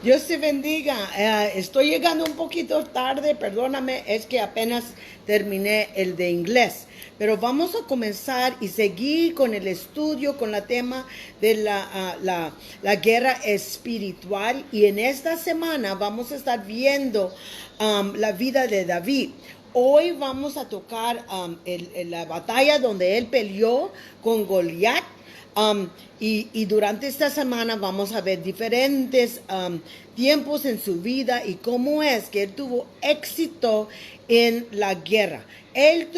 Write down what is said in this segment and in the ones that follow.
Dios te bendiga. Estoy llegando un poquito tarde, perdóname, es que apenas terminé el de inglés. Pero vamos a comenzar y seguir con el estudio, con el tema de la guerra espiritual. Y en esta semana vamos a estar viendo la vida de David. Hoy vamos a tocar la batalla donde él peleó con Goliat. Y durante esta semana vamos a ver diferentes tiempos en su vida y cómo es que él tuvo éxito en la guerra. Él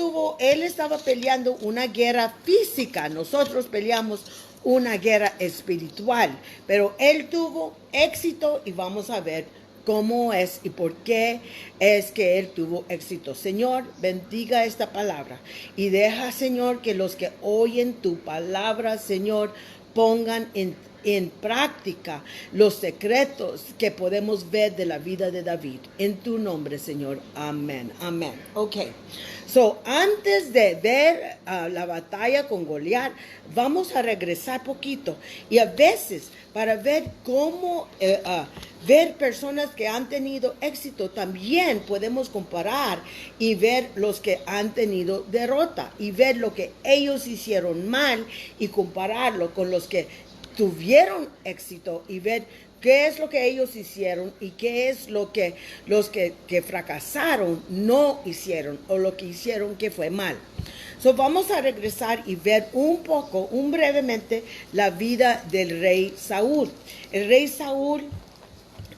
estaba peleando una guerra física, nosotros peleamos una guerra espiritual, pero él tuvo éxito y vamos a ver cómo es y por qué es que él tuvo éxito. Señor, bendiga esta palabra y deja, Señor, que los que oyen tu palabra, Señor, pongan en práctica los secretos que podemos ver de la vida de David. En tu nombre, Señor. Amén. Amén. Ok. So, antes de ver la batalla con Goliat, vamos a regresar poquito. Y a veces, para ver cómo ver personas que han tenido éxito, también podemos comparar y ver los que han tenido derrota y ver lo que ellos hicieron mal y compararlo con los que tuvieron éxito y ver qué es lo que ellos hicieron y qué es lo que los que fracasaron no hicieron o lo que hicieron que fue mal. So, vamos a regresar y ver brevemente, la vida del rey Saúl. El rey Saúl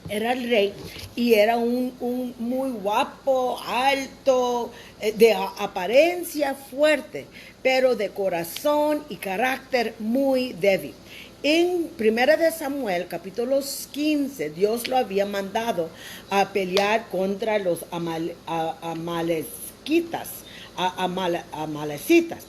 era el rey y era un muy guapo, alto, de apariencia fuerte, pero de corazón y carácter muy débil. En 1 de Samuel, capítulo 15, Dios lo había mandado a pelear contra los amalecitas,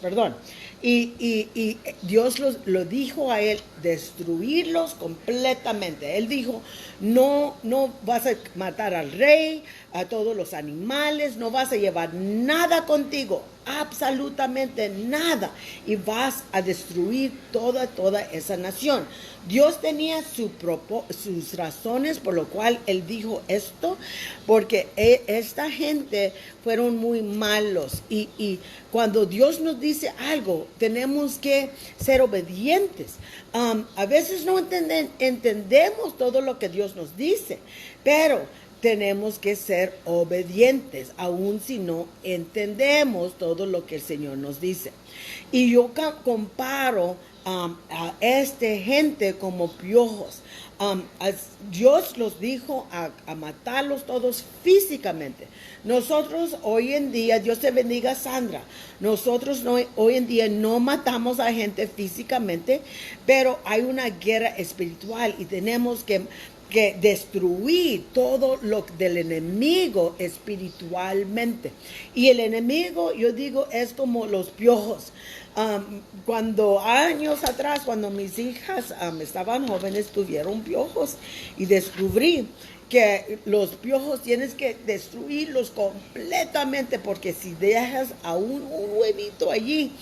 perdón. Y Dios lo dijo a él, destruirlos completamente. Él dijo, no vas a matar al rey, a todos los animales, no vas a llevar nada contigo, absolutamente nada, y vas a destruir toda esa nación. Dios tenía sus razones por lo cual él dijo esto, porque esta gente fueron muy malos y cuando Dios nos dice algo, tenemos que ser obedientes. A veces no entendemos todo lo que Dios nos dice, pero tenemos que ser obedientes, aun si no entendemos todo lo que el Señor nos dice. Y yo comparo a esta gente como piojos. Dios los dijo a matarlos todos físicamente. Nosotros hoy en día, Dios te bendiga, Sandra, nosotros hoy en día no matamos a gente físicamente, pero hay una guerra espiritual y tenemos que destruir todo lo del enemigo espiritualmente. Y el enemigo, yo digo, es como los piojos. Cuando años atrás, cuando mis hijas estaban jóvenes, tuvieron piojos y descubrí que los piojos tienes que destruirlos completamente, porque si dejas a un huevito allí,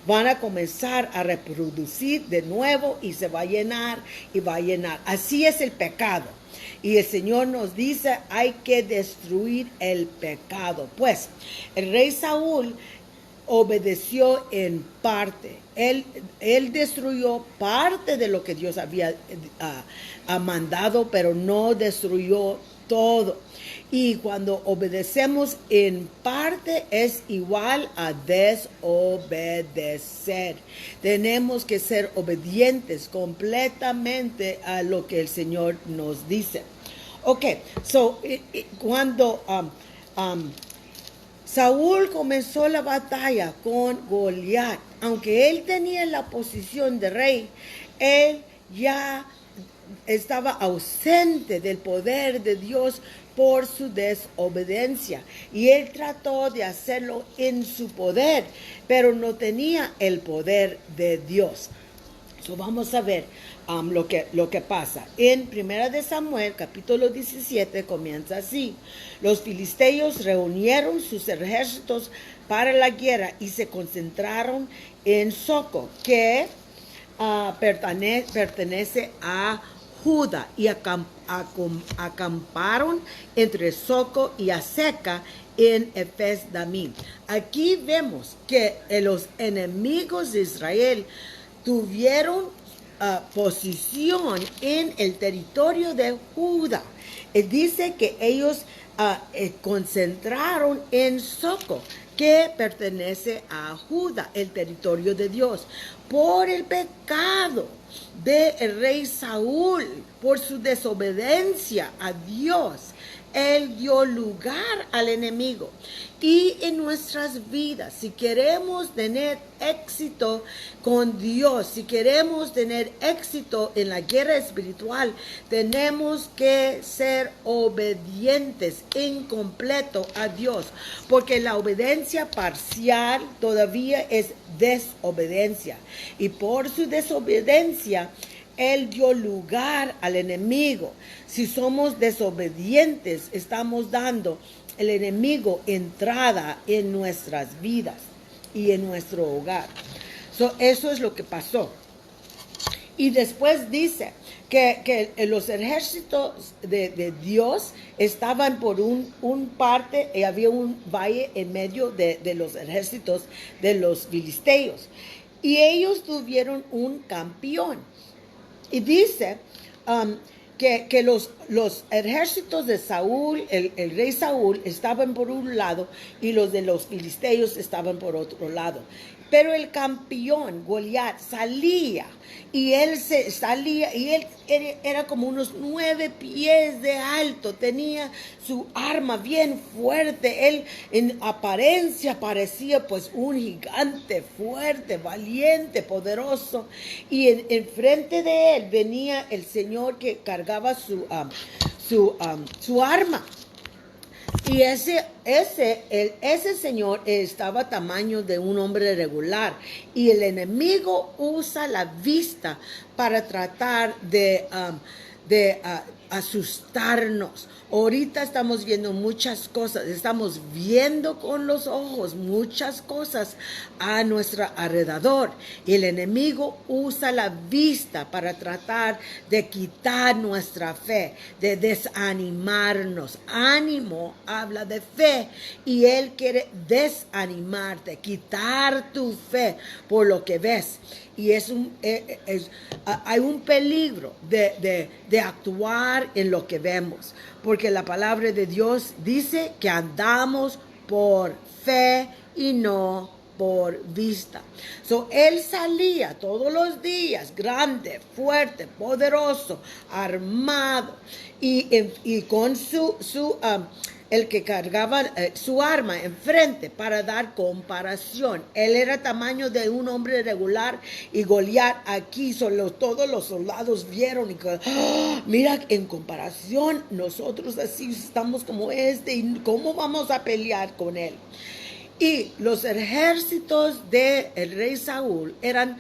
van a comenzar a reproducir de nuevo y se va a llenar y va a llenar. Así es el pecado. Y el Señor nos dice, hay que destruir el pecado. Pues el rey Saúl obedeció en parte. Él destruyó parte de lo que Dios había mandado, pero no destruyó todo. Y cuando obedecemos en parte es igual a desobedecer. Tenemos que ser obedientes completamente a lo que el Señor nos dice. Ok, so cuando Saúl comenzó la batalla con Goliat, aunque él tenía la posición de rey, él ya estaba ausente del poder de Dios por su desobediencia, y él trató de hacerlo en su poder, pero no tenía el poder de Dios. So, vamos a ver lo que pasa. En 1 de Samuel, capítulo 17, comienza así. Los filisteos reunieron sus ejércitos para la guerra y se concentraron en Soco, que pertenece a Judá y acamparon entre Soco y Aseca en Efes Damim. Aquí vemos que los enemigos de Israel tuvieron posición en el territorio de Judá. Dice que ellos concentraron en Soco, que pertenece a Judá, el territorio de Dios, por el pecado del rey Saúl, por su desobediencia a Dios. Él dio lugar al enemigo. Y en nuestras vidas, si queremos tener éxito con Dios, si queremos tener éxito en la guerra espiritual, tenemos que ser obedientes en completo a Dios, porque la obediencia parcial todavía es desobediencia. Y por su desobediencia, Él dio lugar al enemigo. Si somos desobedientes, estamos dando el enemigo entrada en nuestras vidas y en nuestro hogar. Eso es lo que pasó. Y después dice que los ejércitos de Dios estaban por un parte, y había un valle en medio de los ejércitos de los filisteos. Y ellos tuvieron un campeón. Y dice que los ejércitos de Saúl, el rey Saúl, estaban por un lado y los de los filisteos estaban por otro lado. Pero el campeón, Goliat, salía y él era como unos 9 pies de alto, tenía su arma bien fuerte, él en apariencia parecía pues un gigante fuerte, valiente, poderoso, y enfrente de él venía el Señor que cargaba su arma. Y ese señor estaba tamaño de un hombre regular. Y el enemigo usa la vista para tratar de asustarnos. Ahorita estamos viendo muchas cosas, estamos viendo con los ojos muchas cosas a nuestro alrededor. Y el enemigo usa la vista para tratar de quitar nuestra fe, de desanimarnos. Ánimo habla de fe y él quiere desanimarte, quitar tu fe por lo que ves. Y hay un peligro de actuar en lo que vemos, porque la palabra de Dios dice que andamos por fe y no por vista. Él salía todos los días, grande, fuerte, poderoso, armado, y con el que cargaba su arma enfrente para dar comparación. Él era tamaño de un hombre regular y Goliat aquí todos los soldados vieron y mira, en comparación nosotros así estamos como y cómo vamos a pelear con él. Y los ejércitos del rey Saúl eran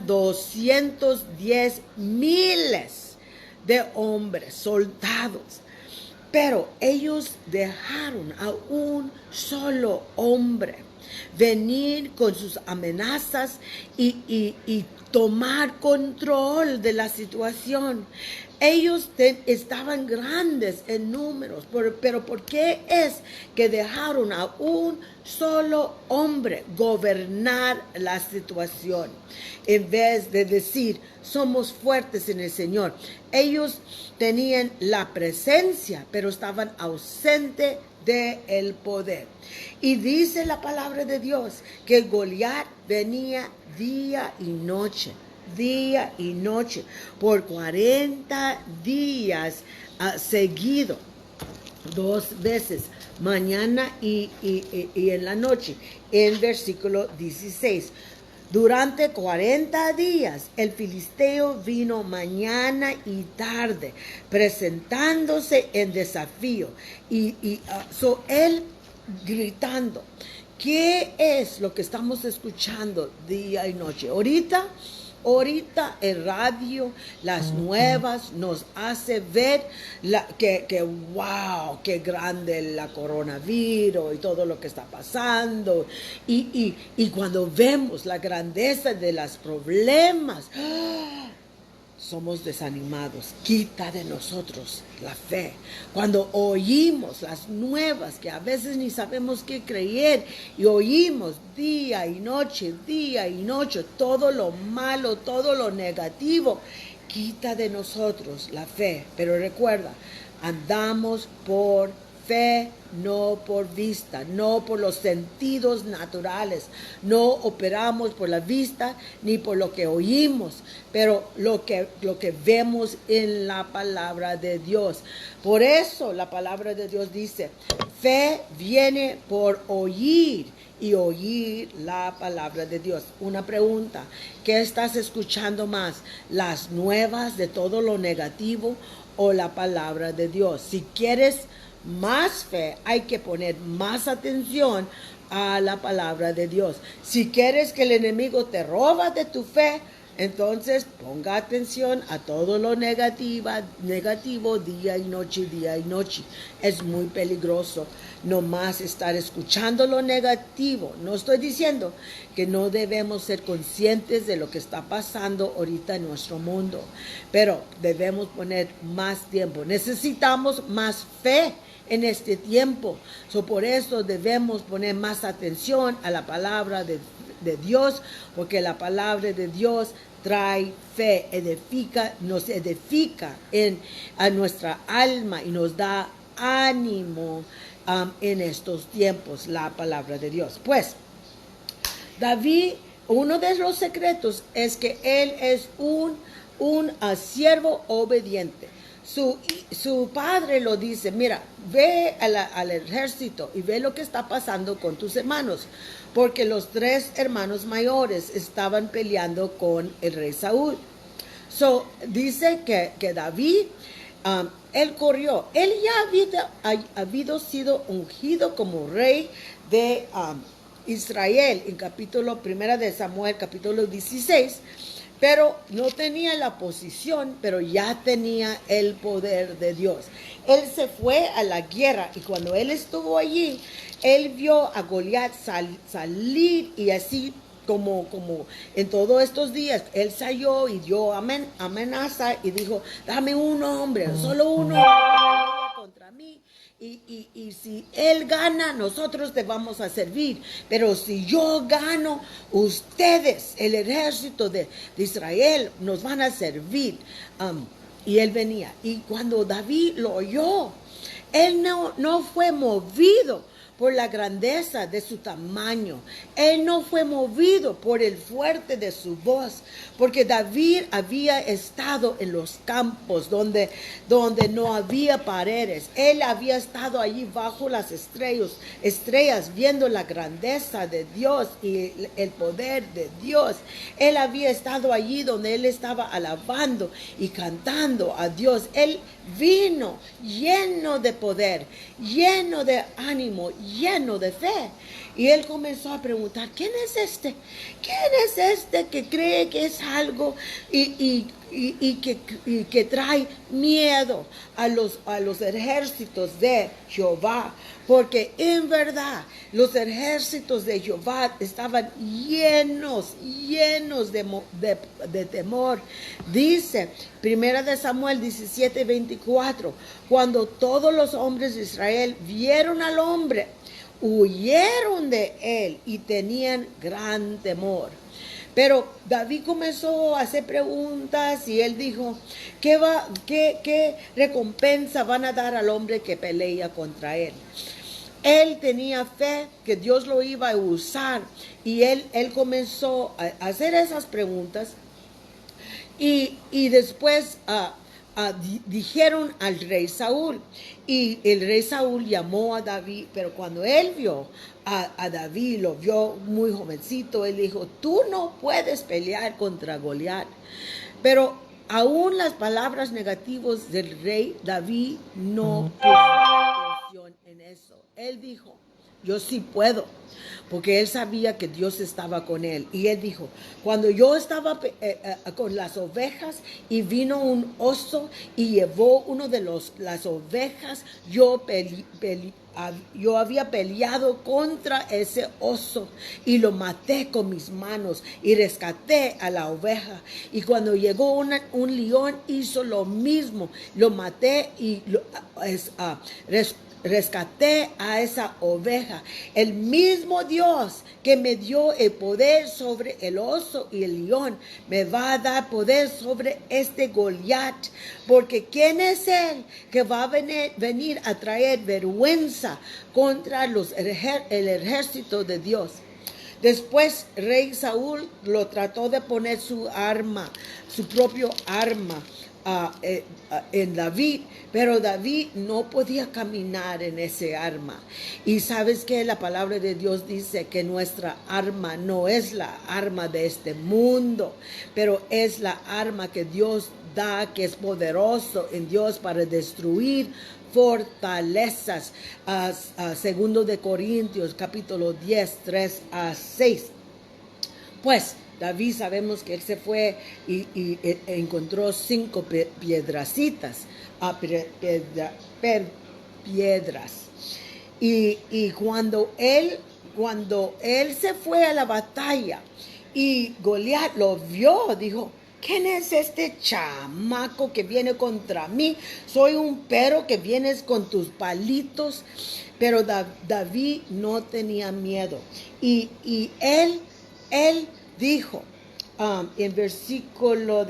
210,000 de hombres, soldados. Pero ellos dejaron a un solo hombre venir con sus amenazas y tomar control de la situación. Ellos estaban grandes en números, pero ¿por qué es que dejaron a un solo hombre gobernar la situación? En vez de decir, somos fuertes en el Señor. Ellos tenían la presencia, pero estaban ausentes del poder. Y dice la palabra de Dios que Goliat venía día y noche, por 40 días seguido, 2 veces, mañana y en la noche, en versículo 16. Durante 40 días el filisteo vino mañana y tarde, presentándose en desafío. Él gritando. ¿Qué es lo que estamos escuchando día y noche? Ahorita el radio, las nuevas, nos hace ver que wow, qué grande la coronavirus y todo lo que está pasando. Y cuando vemos la grandeza de los problemas, somos desanimados. Quita de nosotros la fe. Cuando oímos las nuevas, que a veces ni sabemos qué creer, y oímos día y noche, todo lo malo, todo lo negativo, quita de nosotros la fe. Pero recuerda, andamos por fe, no por vista, no por los sentidos naturales. No operamos por la vista ni por lo que oímos, pero lo que vemos en la palabra de Dios. Por eso la palabra de Dios dice, fe viene por oír y oír la palabra de Dios. Una pregunta, ¿qué estás escuchando más? ¿Las nuevas de todo lo negativo o la palabra de Dios? Si quieres más fe, hay que poner más atención a la palabra de Dios. Si quieres que el enemigo te roba de tu fe, entonces ponga atención a todo lo negativo día y noche. Es muy peligroso no más estar escuchando lo negativo. No estoy diciendo que no debemos ser conscientes de lo que está pasando ahorita en nuestro mundo, pero debemos poner más tiempo. Necesitamos más fe en este tiempo. Por eso debemos poner más atención a la palabra de Dios, porque la palabra de Dios trae fe, nos edifica a nuestra alma y nos da ánimo en estos tiempos, la palabra de Dios. Pues, David, uno de los secretos es que él es un siervo obediente. Su padre lo dice, mira, ve al ejército y ve lo que está pasando con tus hermanos, porque los 3 hermanos mayores estaban peleando con el rey Saúl. Dice que David, él corrió, él ya había sido ungido como rey de Israel en capítulo 1 de Samuel, capítulo 16, pero no tenía la posición, pero ya tenía el poder de Dios. Él se fue a la guerra y cuando él estuvo allí, él vio a Goliat salir y así como en todos estos días, él salió y dio amenaza y dijo, dame un hombre, solo un hombre contra mí. Y si él gana, nosotros te vamos a servir. Pero si yo gano, ustedes, el ejército de Israel, nos van a servir. Y él venía. Y cuando David lo oyó, él no fue movido por la grandeza de su tamaño. Él no fue movido por el fuerte de su voz, porque David había estado en los campos donde no había paredes. Él había estado allí bajo las estrellas, viendo la grandeza de Dios y el poder de Dios. Él había estado allí donde él estaba alabando y cantando a Dios. Él vino lleno de poder, lleno de ánimo, lleno de fe. Y él comenzó a preguntar, ¿quién es este? ¿Quién es este que cree que es algo y que trae miedo a los ejércitos de Jehová? Porque en verdad los ejércitos de Jehová estaban llenos de temor. Dice 1 de Samuel 17:24, cuando todos los hombres de Israel vieron al hombre, huyeron de él y tenían gran temor. Pero David comenzó a hacer preguntas y él dijo, ¿qué recompensa van a dar al hombre que pelea contra él? Él tenía fe que Dios lo iba a usar y él comenzó a hacer esas preguntas y después dijeron al rey Saúl y el rey Saúl llamó a David, pero cuando él vio a David, lo vio muy jovencito, él dijo, tú no puedes pelear contra Goliat. Pero aún las palabras negativas del rey David no puso atención en eso. Él dijo, yo sí puedo. Porque él sabía que Dios estaba con él. Y él dijo, cuando yo estaba con las ovejas y vino un oso y llevó uno de las ovejas, yo había peleado contra ese oso y lo maté con mis manos y rescaté a la oveja. Y cuando llegó un león hizo lo mismo, lo maté y rescaté a esa oveja. El mismo Dios que me dio el poder sobre el oso y el león, me va a dar poder sobre este Goliat. Porque ¿quién es él que va a venir a traer vergüenza contra el ejército de Dios? Después, rey Saúl lo trató de poner su propio arma, en David, pero David no podía caminar en ese arma. Y sabes que la palabra de Dios dice que nuestra arma no es la arma de este mundo, pero es la arma que Dios da, que es poderoso en Dios para destruir fortalezas. Segundo de Corintios capítulo 10, 3 a 6. Pues David sabemos que él se fue y encontró 5 piedracitas, piedras. Y cuando él se fue a la batalla y Goliat lo vio, dijo, ¿quién es este chamaco que viene contra mí? Soy un perro que vienes con tus palitos. Pero David no tenía miedo. Y él dijo, en versículo,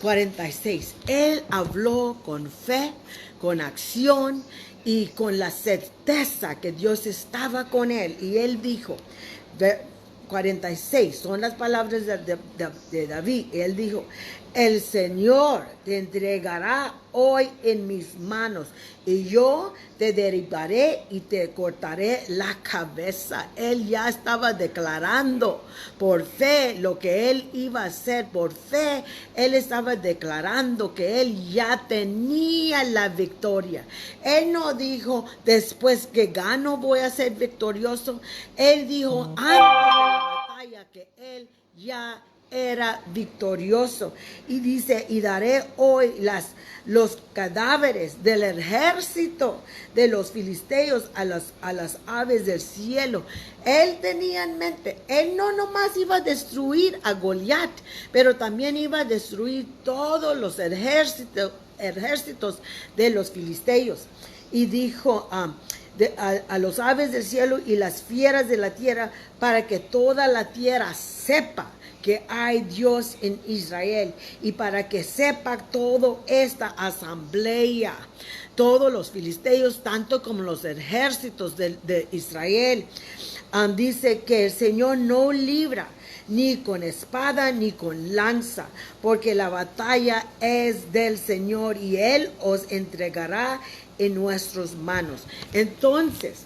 46, él habló con fe, con acción y con la certeza que Dios estaba con él. Y él dijo, 46, son las palabras de David. Él dijo, el Señor te entregará hoy en mis manos y yo te derribaré y te cortaré la cabeza. Él ya estaba declarando por fe lo que él iba a hacer. Por fe, él estaba declarando que él ya tenía la victoria. Él no dijo, después que gano voy a ser victorioso. Él dijo, antes de la batalla, que él ya era victorioso. Y dice, y daré hoy los cadáveres del ejército de los filisteos a las aves del cielo. Él tenía en mente, él no nomás iba a destruir a Goliat, pero también iba a destruir todos los ejércitos de los filisteos. Y dijo a los aves del cielo y las fieras de la tierra, para que toda la tierra sepa que hay Dios en Israel, y para que sepa toda esta asamblea, todos los filisteos, tanto como los ejércitos de Israel, dice que el Señor no libra ni con espada ni con lanza, porque la batalla es del Señor y Él os entregará en nuestras manos. Entonces,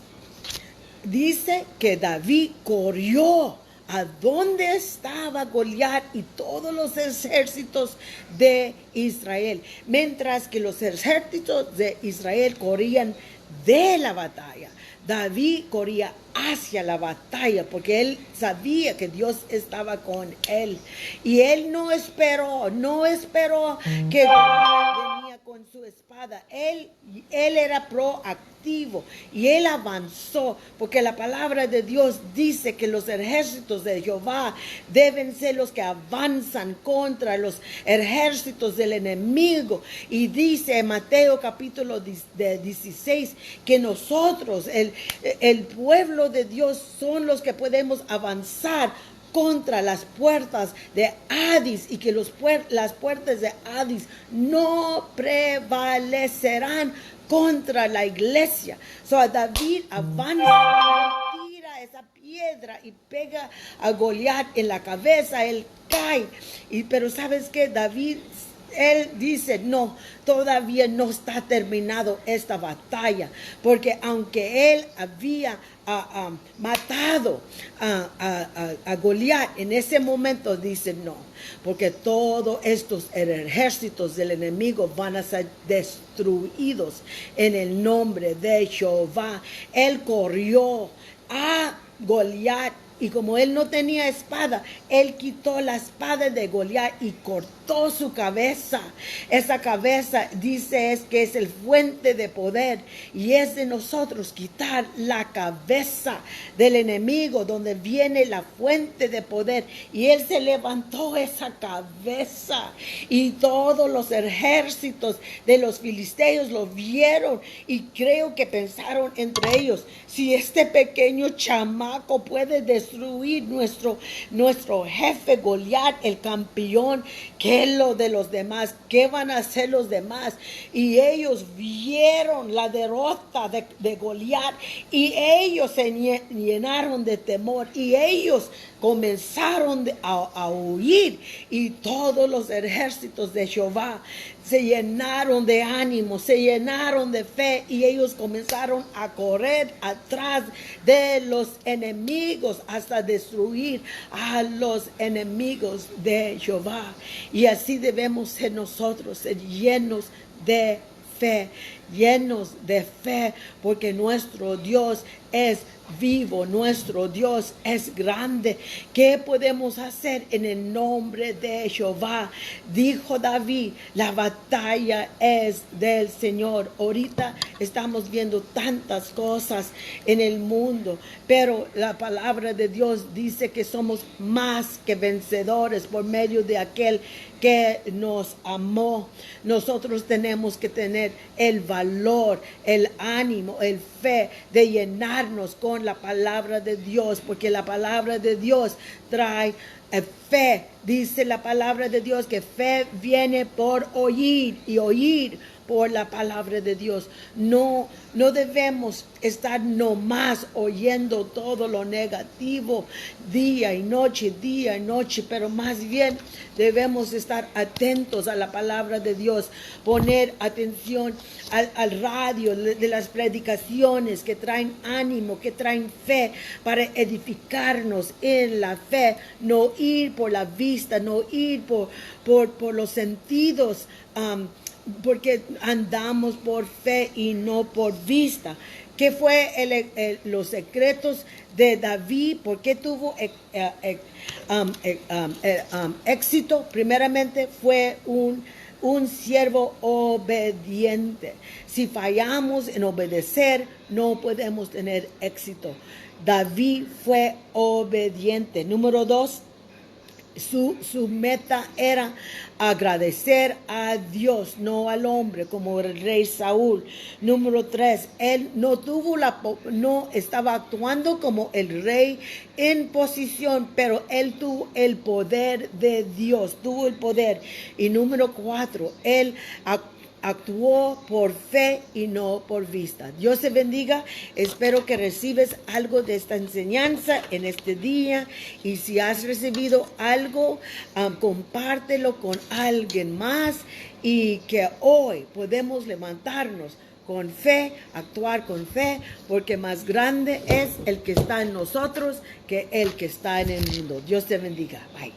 dice que David corrió a donde estaba Goliat y todos los ejércitos de Israel, mientras que los ejércitos de Israel corrían de la batalla. David corría hacia la batalla porque él sabía que Dios estaba con él. Y él no esperó que venía con su espada. Él era proactivo y él avanzó, porque la palabra de Dios dice que los ejércitos de Jehová deben ser los que avanzan contra los ejércitos del enemigo. Y dice en Mateo capítulo 16 que nosotros, el pueblo de Dios, son los que podemos avanzar contra las puertas de Hades, y que las puertas de Hades no prevalecerán contra la iglesia. David avanza, tira esa piedra y pega a Goliat en la cabeza. Él cae, pero ¿sabes qué? David él dice, no, todavía no está terminado esta batalla, porque aunque él había matado a Goliat, en ese momento dice no, porque todos estos ejércitos del enemigo van a ser destruidos en el nombre de Jehová. Él corrió a Goliat. Y como él no tenía espada, él quitó la espada de Goliat y cortó su cabeza. Esa cabeza dice es que es el fuente de poder. Y es de nosotros quitar la cabeza del enemigo, donde viene la fuente de poder. Y él se levantó esa cabeza. Y todos los ejércitos de los filisteos lo vieron. Y creo que pensaron entre ellos, si este pequeño chamaco puede destruir nuestro jefe Goliat, el campeón, ¿qué es lo de los demás? ¿Qué van a hacer los demás? Y ellos vieron la derrota de Goliat y ellos se llenaron de temor y ellos comenzaron a huir, y todos los ejércitos de Jehová se llenaron de ánimo, se llenaron de fe, y ellos comenzaron a correr atrás de los enemigos hasta destruir a los enemigos de Jehová. Y así debemos ser nosotros, ser llenos de fe, porque nuestro Dios es vivo, nuestro Dios es grande. ¿Qué podemos hacer en el nombre de Jehová? Dijo David, la batalla es del Señor. Ahorita estamos viendo tantas cosas en el mundo, pero la palabra de Dios dice que somos más que vencedores por medio de aquel que nos amó. Nosotros tenemos que tener el valor, el ánimo, el fe de llenarnos con la palabra de Dios, porque la palabra de Dios trae fe. Dice la palabra de Dios que fe viene por oír y oír por la palabra de Dios. No debemos estar nomás oyendo todo lo negativo día y noche, pero más bien debemos estar atentos a la palabra de Dios, poner atención al radio de las predicaciones que traen ánimo, que traen fe, para edificarnos en la fe, no ir por la vista, no ir por los sentidos, porque andamos por fe y no por vista. ¿Qué fue los secretos de David? ¿Por qué tuvo éxito? Primeramente fue un siervo obediente. Si fallamos en obedecer, no podemos tener éxito. David fue obediente. Número 2, su meta era agradecer a Dios, no al hombre, como el rey Saúl. Número 3, él no estaba actuando como el rey en posición, pero él tuvo el poder de Dios, tuvo el poder. Y número 4, él actuó por fe y no por vista. Dios te bendiga. Espero que recibes algo de esta enseñanza en este día. Y si has recibido algo, compártelo con alguien más. Y que hoy podemos levantarnos con fe, actuar con fe, porque más grande es el que está en nosotros que el que está en el mundo. Dios te bendiga. Bye.